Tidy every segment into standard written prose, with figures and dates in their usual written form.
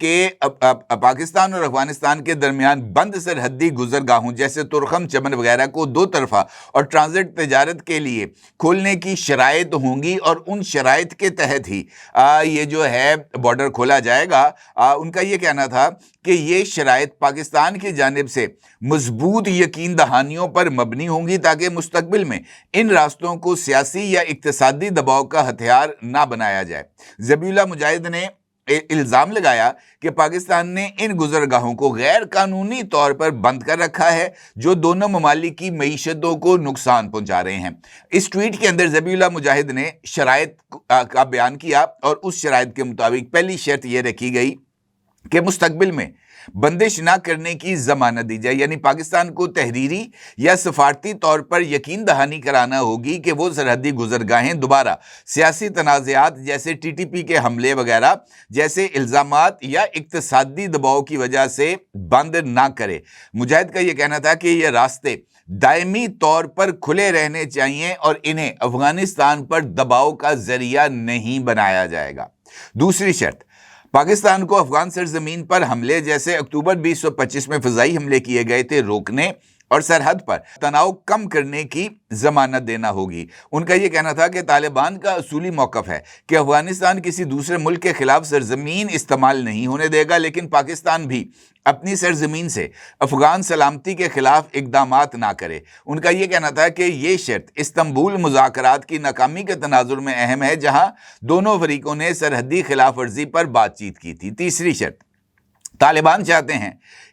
کہ پاکستان اور افغانستان کے درمیان بند سرحدی گزرگاہوں جیسے ترخم چمن وغیرہ کو دو طرفہ اور ٹرانزٹ تجارت کے لیے کھولنے کی شرائط ہوں گی، اور ان شرائط کے تحت ہی یہ جو ہے بارڈر کھولا جائے گا۔ ان کا یہ کہنا تھا کہ یہ شرائط پاکستان کی جانب سے مضبوط یقین دہانیوں پر مبنی ہوں گی تاکہ مستقبل میں ان راستوں کو سیاسی یا اقتصادی دباؤ کا ہتھیار نہ بنایا جائے۔ ذبیح اللہ مجاہد نے الزام لگایا کہ پاکستان نے ان گزرگاہوں کو غیر قانونی طور پر بند کر رکھا ہے جو دونوں ممالک کی معیشتوں کو نقصان پہنچا رہے ہیں۔ اس ٹویٹ کے اندر ذبیح اللہ مجاہد نے شرائط کا بیان کیا، اور اس شرائط کے مطابق پہلی شرط یہ رکھی گئی کہ مستقبل میں بندش نہ کرنے کی ضمانت دی جائے، یعنی پاکستان کو تحریری یا سفارتی طور پر یقین دہانی کرانا ہوگی کہ وہ سرحدی گزرگاہیں دوبارہ سیاسی تنازعات جیسے ٹی ٹی پی کے حملے وغیرہ جیسے الزامات یا اقتصادی دباؤ کی وجہ سے بند نہ کرے۔ مجاہد کا یہ کہنا تھا کہ یہ راستے دائمی طور پر کھلے رہنے چاہیے اور انہیں افغانستان پر دباؤ کا ذریعہ نہیں بنایا جائے گا۔ دوسری شرط، پاکستان کو افغان سرزمین پر حملے جیسے اکتوبر 2025 میں فضائی حملے کیے گئے تھے روکنے اور سرحد پر تناؤ کم کرنے کی ضمانت دینا ہوگی۔ ان کا یہ کہنا تھا کہ طالبان کا اصولی موقف ہے کہ افغانستان کسی دوسرے ملک کے خلاف سرزمین استعمال نہیں ہونے دے گا، لیکن پاکستان بھی اپنی سرزمین سے افغان سلامتی کے خلاف اقدامات نہ کرے۔ ان کا یہ کہنا تھا کہ یہ شرط استنبول مذاکرات کی ناکامی کے تناظر میں اہم ہے، جہاں دونوں فریقوں نے سرحدی خلاف ورزی پر بات چیت کی تھی۔ تیسری شرط، طالبان چاہتے ہیں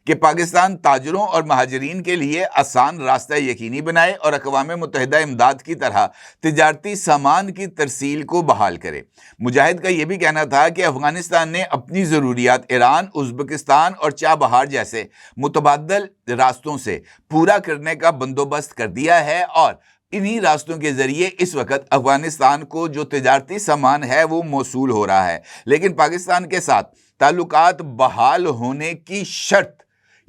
کہ پاکستان تاجروں اور مہاجرین کے لیے آسان راستہ یقینی بنائے اور اقوام متحدہ امداد کی طرح تجارتی سامان کی ترسیل کو بحال کرے۔ مجاہد کا یہ بھی کہنا تھا کہ افغانستان نے اپنی ضروریات ایران، ازبکستان اور چابہار جیسے متبادل راستوں سے پورا کرنے کا بندوبست کر دیا ہے، اور انہی راستوں کے ذریعے اس وقت افغانستان کو جو تجارتی سامان ہے وہ موصول ہو رہا ہے، لیکن پاکستان کے ساتھ تعلقات بحال ہونے کی شرط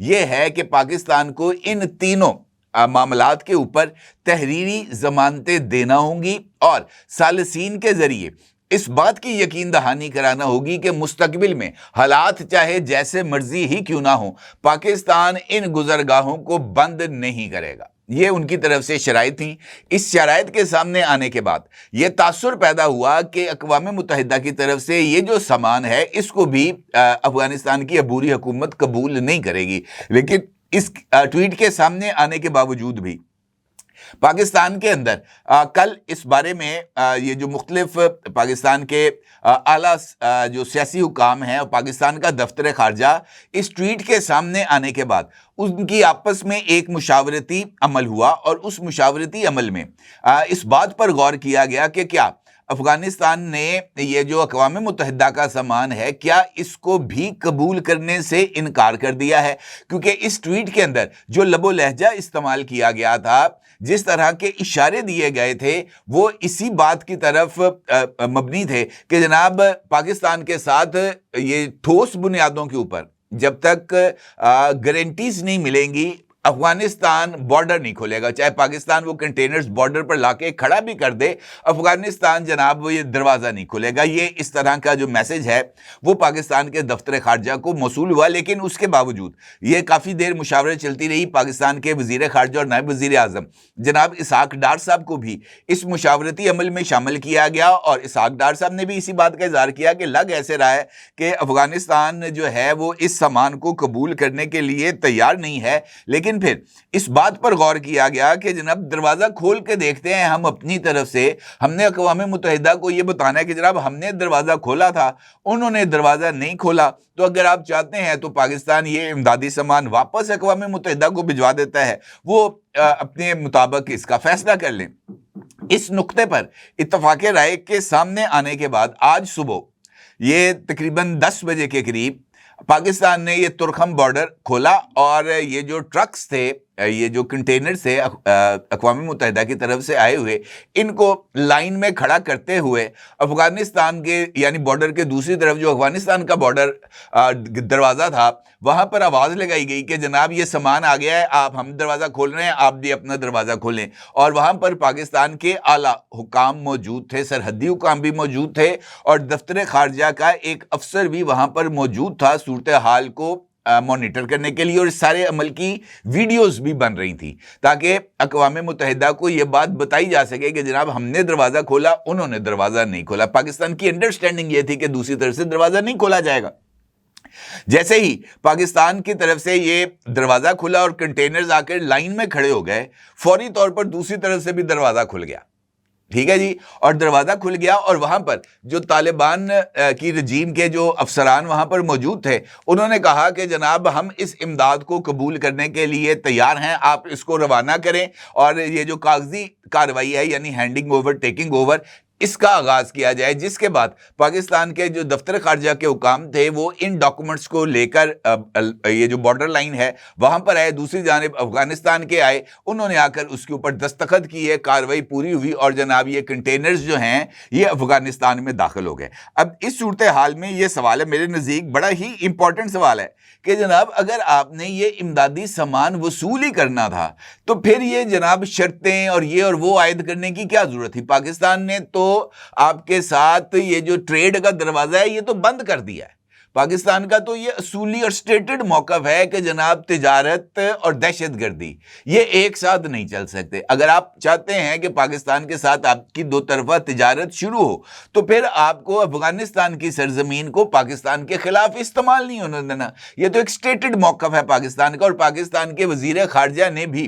یہ ہے کہ پاکستان کو ان تینوں معاملات کے اوپر تحریری ضمانتیں دینا ہوں گی، اور ثالثین کے ذریعے اس بات کی یقین دہانی کرانا ہوگی کہ مستقبل میں حالات چاہے جیسے مرضی ہی کیوں نہ ہوں، پاکستان ان گزرگاہوں کو بند نہیں کرے گا۔ یہ ان کی طرف سے شرائط تھیں۔ اس شرائط کے سامنے آنے کے بعد یہ تاثر پیدا ہوا کہ اقوام متحدہ کی طرف سے یہ جو سامان ہے اس کو بھی افغانستان کی عبوری حکومت قبول نہیں کرے گی، لیکن اس ٹویٹ کے سامنے آنے کے باوجود بھی پاکستان کے اندر کل اس بارے میں یہ جو مختلف پاکستان کے اعلیٰ جو سیاسی حکام ہیں اور پاکستان کا دفتر خارجہ، اس ٹویٹ کے سامنے آنے کے بعد ان کی آپس میں ایک مشاورتی عمل ہوا، اور اس مشاورتی عمل میں اس بات پر غور کیا گیا کہ کیا افغانستان نے یہ جو اقوام متحدہ کا سامان ہے کیا اس کو بھی قبول کرنے سے انکار کر دیا ہے، کیونکہ اس ٹویٹ کے اندر جو لب و لہجہ استعمال کیا گیا تھا، جس طرح کے اشارے دیے گئے تھے، وہ اسی بات کی طرف مبنی تھے کہ جناب پاکستان کے ساتھ یہ ٹھوس بنیادوں کے اوپر جب تک گارنٹیز نہیں ملیں گی افغانستان بارڈر نہیں کھولے گا، چاہے پاکستان وہ کنٹینرز بارڈر پر لا کے کھڑا بھی کر دے، افغانستان جناب وہ یہ دروازہ نہیں کھولے گا۔ یہ اس طرح کا جو میسج ہے وہ پاکستان کے دفتر خارجہ کو موصول ہوا، لیکن اس کے باوجود یہ کافی دیر مشاورت چلتی رہی۔ پاکستان کے وزیر خارجہ اور نائب وزیر اعظم جناب اسحاق ڈار صاحب کو بھی اس مشاورتی عمل میں شامل کیا گیا، اور اسحاق ڈار صاحب نے بھی اسی بات کا اظہار کیا کہ لگ ایسے رہا ہے کہ افغانستان جو ہے وہ اس سامان کو قبول کرنے کے لیے تیار نہیں ہے، لیکن پھر اس بات پر غور کیا گیا کہ جناب دروازہ کھول کے دیکھتے ہیں ہم اپنی طرف سے۔ ہم نے اقوام متحدہ کو یہ بتانا ہے کہ جناب ہم نے دروازہ کھولا تھا، انہوں نے دروازہ نہیں کھولا، تو اگر آپ چاہتے ہیں تو پاکستان یہ امدادی سامان واپس اقوام متحدہ کو بھجوا دیتا ہے، وہ اپنے مطابق اس کا فیصلہ کر لیں۔ اس نقطے پر اتفاق رائے کے سامنے آنے کے بعد آج صبح یہ تقریباً 10 بجے کے قریب پاکستان نے یہ ترکھم بارڈر کھولا، اور یہ جو ٹرکس تھے یہ جو کنٹینرز تھے اقوام متحدہ کی طرف سے آئے ہوئے، ان کو لائن میں کھڑا کرتے ہوئے افغانستان کے یعنی بارڈر کے دوسری طرف جو افغانستان کا بارڈر دروازہ تھا، وہاں پر آواز لگائی گئی کہ جناب یہ سامان آ گیا ہے، ہم دروازہ کھول رہے ہیں، آپ بھی اپنا دروازہ کھولیں۔ اور وہاں پر پاکستان کے اعلیٰ حکام موجود تھے، سرحدی حکام بھی موجود تھے، اور دفتر خارجہ کا ایک افسر بھی وہاں پر موجود تھا صورتحال کو مانیٹر کرنے کے لیے، اور اس سارے عمل کی ویڈیوز بھی بن رہی تھی تاکہ اقوام متحدہ کو یہ بات بتائی جا سکے کہ جناب ہم نے دروازہ کھولا، انہوں نے دروازہ نہیں کھولا۔ پاکستان کی انڈرسٹینڈنگ یہ تھی کہ دوسری طرف سے دروازہ نہیں کھولا جائے گا۔ جیسے ہی پاکستان کی طرف سے یہ دروازہ کھلا اور کنٹینرز آ کر لائن میں کھڑے ہو گئے، فوری طور پر دوسری طرف سے بھی دروازہ کھل گیا، ٹھیک ہے جی، اور دروازہ کھل گیا، اور وہاں پر جو طالبان کی رجیم کے جو افسران وہاں پر موجود تھے، انہوں نے کہا کہ جناب ہم اس امداد کو قبول کرنے کے لیے تیار ہیں، آپ اس کو روانہ کریں، اور یہ جو کاغذی کارروائی ہے یعنی ہینڈنگ اوور، ٹیکنگ اوور، اس کا آغاز کیا جائے، جس کے بعد پاکستان کے جو دفتر خارجہ کے حکام تھے وہ ان ڈاکومنٹس کو لے کر یہ جو بارڈر لائن ہے وہاں پر آئے، دوسری جانب افغانستان کے آئے، انہوں نے آ کر اس کے اوپر دستخط کیے، کارروائی پوری ہوئی، اور جناب یہ کنٹینرز جو ہیں یہ افغانستان میں داخل ہو گئے۔ اب اس صورتحال میں یہ سوال ہے، میرے نزدیک بڑا ہی امپورٹنٹ سوال ہے کہ جناب اگر آپ نے یہ امدادی سامان وصول ہی کرنا تھا تو پھر یہ جناب شرطیں اور یہ اور وہ عائد کرنے کی کیا ضرورت تھی؟ پاکستان نے تو آپ کے ساتھ یہ جو ٹریڈ کا دروازہ ہے یہ تو بند کر دیا ہے۔ پاکستان کا تو یہ اصولی اور سٹیٹڈ موقف ہے کہ جناب تجارت اور دہشت گردی یہ ایک ساتھ نہیں چل سکتے۔ اگر آپ چاہتے ہیں کہ پاکستان کے ساتھ آپ کی دو طرفہ تجارت شروع ہو تو پھر آپ کو افغانستان کی سرزمین کو پاکستان کے خلاف استعمال نہیں ہونے دینا۔ یہ تو ایک سٹیٹڈ موقف ہے پاکستان کا، اور پاکستان کے وزیر خارجہ نے بھی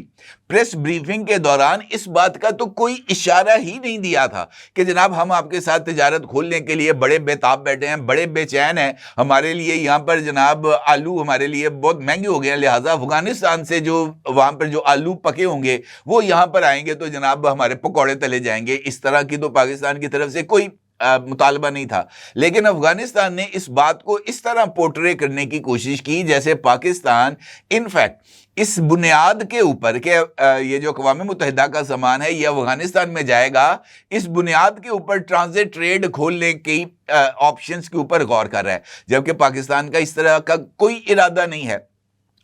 پریس بریفنگ کے دوران اس بات کا تو کوئی اشارہ ہی نہیں دیا تھا کہ جناب ہم آپ کے ساتھ تجارت کھولنے کے لیے بڑے بےتاب بیٹھے ہیں، بڑے بے چین ہیں، ہمارے لیے یہاں پر جناب آلو ہمارے لیے بہت مہنگے ہو گئے ہیں، لہٰذا افغانستان سے جو وہاں پر جو آلو پکے ہوں گے وہ یہاں پر آئیں گے تو جناب ہمارے پکوڑے تلے جائیں گے۔ اس طرح کی تو پاکستان کی طرف سے کوئی مطالبہ نہیں تھا، لیکن افغانستان نے اس بات کو اس طرح پورٹرے کرنے کی کوشش کی جیسے پاکستان انفیکٹ اس بنیاد کے اوپر کہ یہ جو اقوام متحدہ کا سامان ہے یہ افغانستان میں جائے گا، اس بنیاد کے اوپر ٹرانزٹ ٹریڈ کھولنے کی آپشنز کے اوپر غور کر رہا ہے، جبکہ پاکستان کا اس طرح کا کوئی ارادہ نہیں ہے۔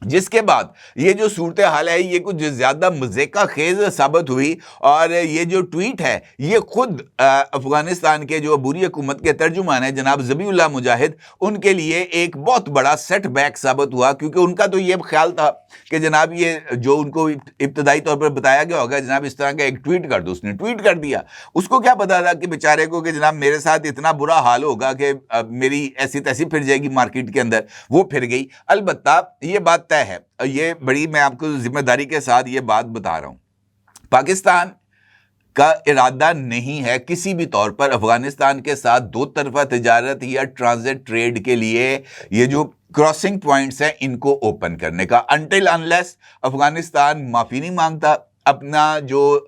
جس کے بعد یہ جو صورتحال ہے یہ کچھ زیادہ مضحکہ خیز ثابت ہوئی، اور یہ جو ٹویٹ ہے یہ خود افغانستان کے جو عبوری حکومت کے ترجمان ہیں جناب ذبیح اللہ مجاہد، ان کے لیے ایک بہت بڑا سیٹ بیک ثابت ہوا، کیونکہ ان کا تو یہ خیال تھا کہ جناب یہ جو ان کو ابتدائی طور پر بتایا گیا ہوگا جناب اس طرح کا ایک ٹویٹ کر دو، اس نے ٹویٹ کر دیا، اس کو کیا پتا تھا کہ بیچارے کو کہ جناب میرے ساتھ اتنا برا حال ہوگا کہ میری ایسی تیسی پھر جائے گی مارکیٹ کے اندر، وہ پھر گئی۔ البتہ یہ بات طے ہے، یہ بڑی میں آپ کو ذمہ داری کے ساتھ یہ بات بتا رہا ہوں، پاکستان کا ارادہ نہیں ہے کسی بھی طور پر افغانستان کے ساتھ دو طرفہ تجارت یا ٹرانزٹ ٹریڈ کے لیے یہ جو کراسنگ پوائنٹس ہیں ان کو اوپن کرنے کا، انٹل انلیس افغانستان معافی نہیں مانگتا، اپنا جو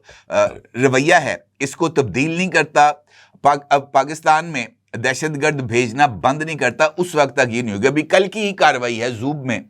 رویہ ہے اس کو تبدیل نہیں کرتا، پاکستان میں دہشت گرد بھیجنا بند نہیں کرتا، اس وقت تک یہ نہیں ہوگا۔ ابھی کل کی ہی کارروائی ہے، زوب میں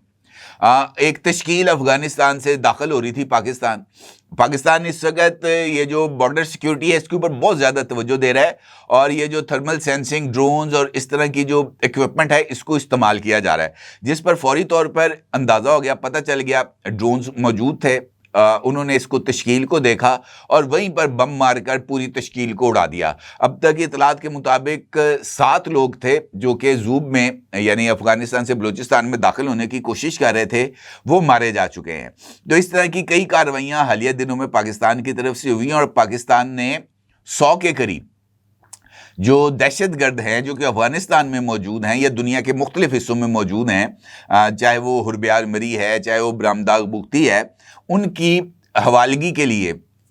ایک تشکیل افغانستان سے داخل ہو رہی تھی پاکستان اس وقت یہ جو بارڈر سیکیورٹی ہے اس کے اوپر بہت زیادہ توجہ دے رہا ہے، اور یہ جو تھرمل سینسنگ ڈرونز اور اس طرح کی جو ایکوپمنٹ ہے اس کو استعمال کیا جا رہا ہے، جس پر فوری طور پر اندازہ ہو گیا، پتہ چل گیا، ڈرونز موجود تھے، انہوں نے اس کو تشکیل کو دیکھا اور وہیں پر بم مار کر پوری تشکیل کو اڑا دیا۔ اب تک اطلاعات کے مطابق 7 لوگ تھے جو کہ زوب میں یعنی افغانستان سے بلوچستان میں داخل ہونے کی کوشش کر رہے تھے، وہ مارے جا چکے ہیں۔ تو اس طرح کی کئی کارروائیاں حالیہ دنوں میں پاکستان کی طرف سے ہوئی ہیں، اور پاکستان نے 100 کے قریب جو دہشت گرد ہیں جو کہ افغانستان میں موجود ہیں یا دنیا کے مختلف حصوں میں موجود ہیں، چاہے وہ حربیار مری ہے، چاہے وہ برامداغ بگٹی ہے، ان کی حوالگی کے لیے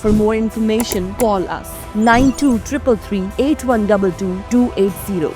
For more information, call us 9233 8122 280.